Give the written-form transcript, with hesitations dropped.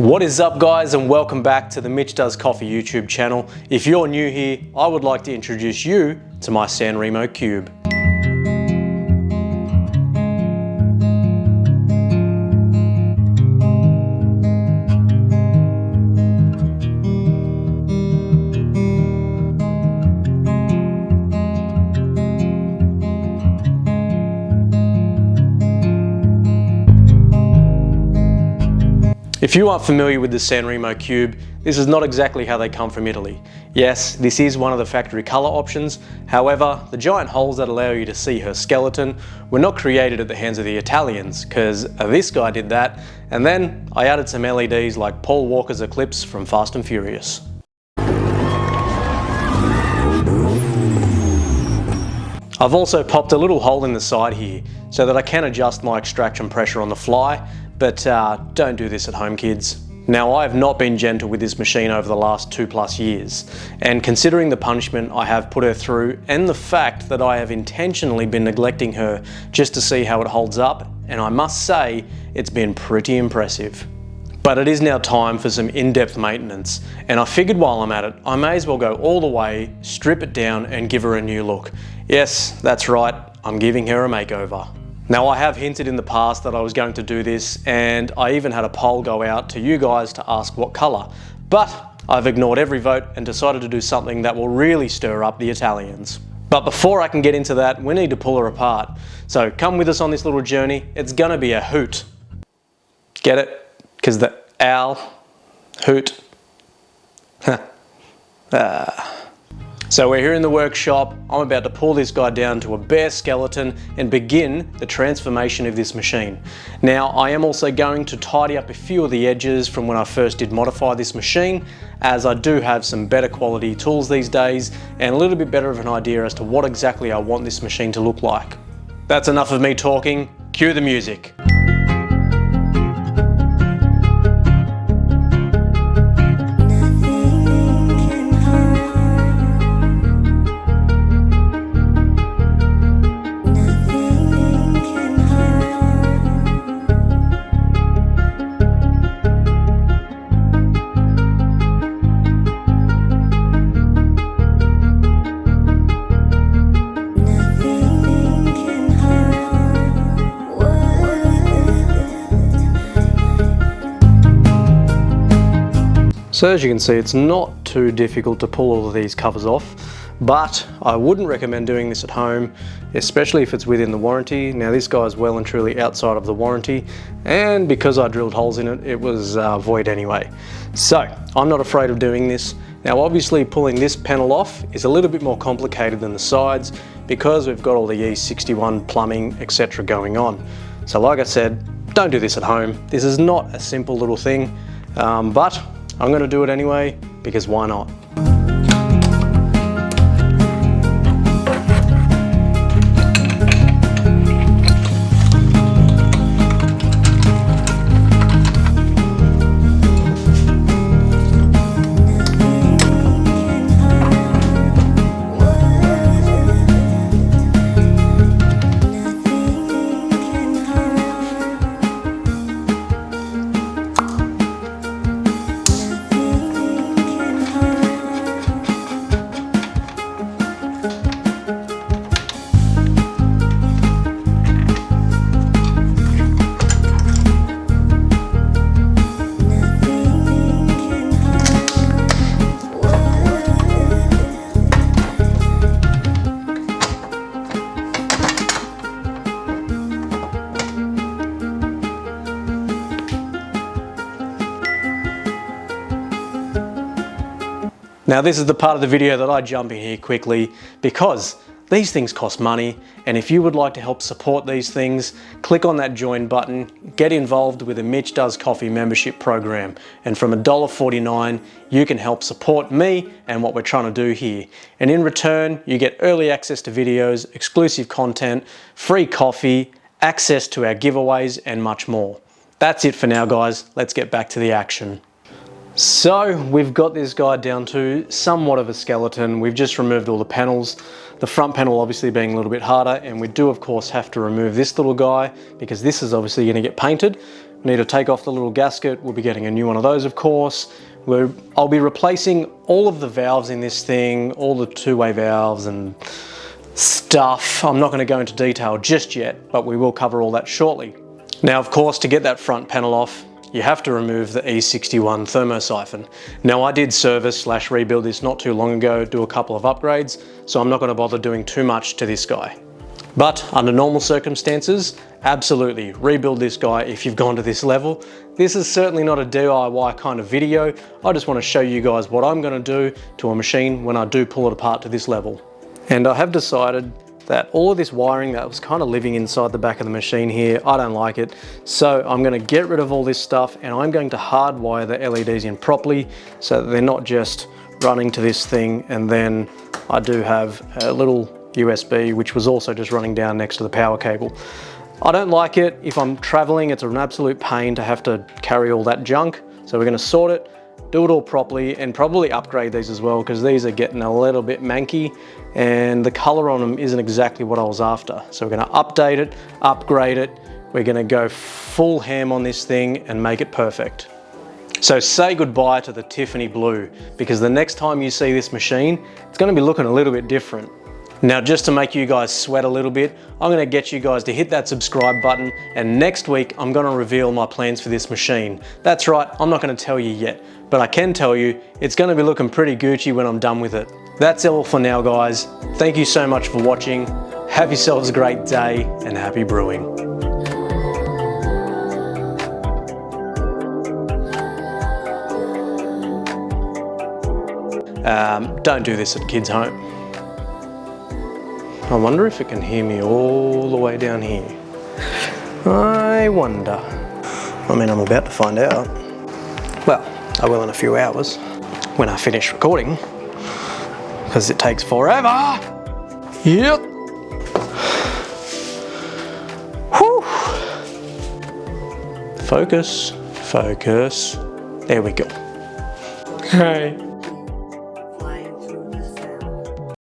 What is up guys, and welcome back to the Mitch Does Coffee YouTube channel. If you're new here, I would like to introduce you to my Sanremo Cube. If you aren't familiar with the Sanremo Cube, this is not exactly how they come from Italy. Yes, this is one of the factory colour options, however, the giant holes that allow you to see her skeleton were not created at the hands of the Italians, because this guy did that, and then I added some LEDs like Paul Walker's Eclipse from Fast and Furious. I've also popped a little hole in the side here, so that I can adjust my extraction pressure on the fly, but don't do this at home, kids. Now, I have not been gentle with this machine over the last 2+ years, and considering the punishment I have put her through and the fact that I have intentionally been neglecting her just to see how it holds up, and I must say it's been pretty impressive. But it is now time for some in-depth maintenance, and I figured while I'm at it, I may as well go all the way, strip it down and give her a new look. Yes, that's right, I'm giving her a makeover. Now, I have hinted in the past that I was going to do this, and I even had a poll go out to you guys to ask what colour, but I've ignored every vote and decided to do something that will really stir up the Italians. But before I can get into that, we need to pull her apart. So come with us on this little journey. It's gonna be a hoot. Get it? Because the owl, hoot. So we're here in the workshop. I'm about to pull this guy down to a bare skeleton and begin the transformation of this machine. Now, I am also going to tidy up a few of the edges from when I first did modify this machine, as I do have some better quality tools these days and a little bit better of an idea as to what exactly I want this machine to look like. That's enough of me talking. Cue the music. So as you can see, it's not too difficult to pull all of these covers off, but I wouldn't recommend doing this at home, especially if it's within the warranty. Now, this guy is well and truly outside of the warranty, and because I drilled holes in it, it was void anyway. So I'm not afraid of doing this. Now, obviously pulling this panel off is a little bit more complicated than the sides because we've got all the E61 plumbing, etc. going on. So like I said, don't do this at home. This is not a simple little thing, but I'm going to do it anyway, because why not? Now, this is the part of the video that I jump in here quickly because these things cost money, and if you would like to help support these things, click on that join button, get involved with the Mitch Does Coffee membership program, and from $1.49 you can help support me and what we're trying to do here. And in return, you get early access to videos, exclusive content, free coffee, access to our giveaways, and much more. That's it for now, guys. Let's get back to the action. So we've got this guy down to somewhat of a skeleton. We've just removed all the panels. The front panel obviously being a little bit harder, and we do of course have to remove this little guy because this is obviously going to get painted. Need to take off the little gasket. We'll be getting a new one of those, of course. I'll be replacing all of the valves in this thing, all the two-way valves and stuff. I'm not going to go into detail just yet, but we will cover all that shortly. Now, of course, to get that front panel off, you have to remove the E61 thermosiphon. Now, I did service/rebuild this not too long ago, do a couple of upgrades, so I'm not going to bother doing too much to this guy. But under normal circumstances, absolutely rebuild this guy if you've gone to this level. This is certainly not a DIY kind of video. I just want to show you guys what I'm going to do to a machine when I do pull it apart to this level. And I have decided that all of this wiring that was kind of living inside the back of the machine here, I don't like it. So I'm going to get rid of all this stuff and I'm going to hardwire the LEDs in properly so that they're not just running to this thing. And then I do have a little USB, which was also just running down next to the power cable. I don't like it. If I'm traveling, it's an absolute pain to have to carry all that junk. So we're going to sort it, do it all properly, and probably upgrade these as well, because these are getting a little bit manky and the color on them isn't exactly what I was after. So we're going to update it, upgrade it. We're going to go full ham on this thing and make it perfect. So say goodbye to the Tiffany blue, because the next time you see this machine, it's going to be looking a little bit different. Now, just to make you guys sweat a little bit, I'm going to get you guys to hit that subscribe button, and next week I'm going to reveal my plans for this machine. That's right, I'm not going to tell you yet, but I can tell you it's going to be looking pretty Gucci when I'm done with it. That's all for now, guys. Thank you so much for watching. Have yourselves a great day and happy brewing. Don't do this at kids' home. I wonder if it can hear me all the way down here. I wonder. I mean, I'm about to find out. Well, I will in a few hours when I finish recording, because it takes forever. Yep. Whew. Focus, focus. There we go. Hey.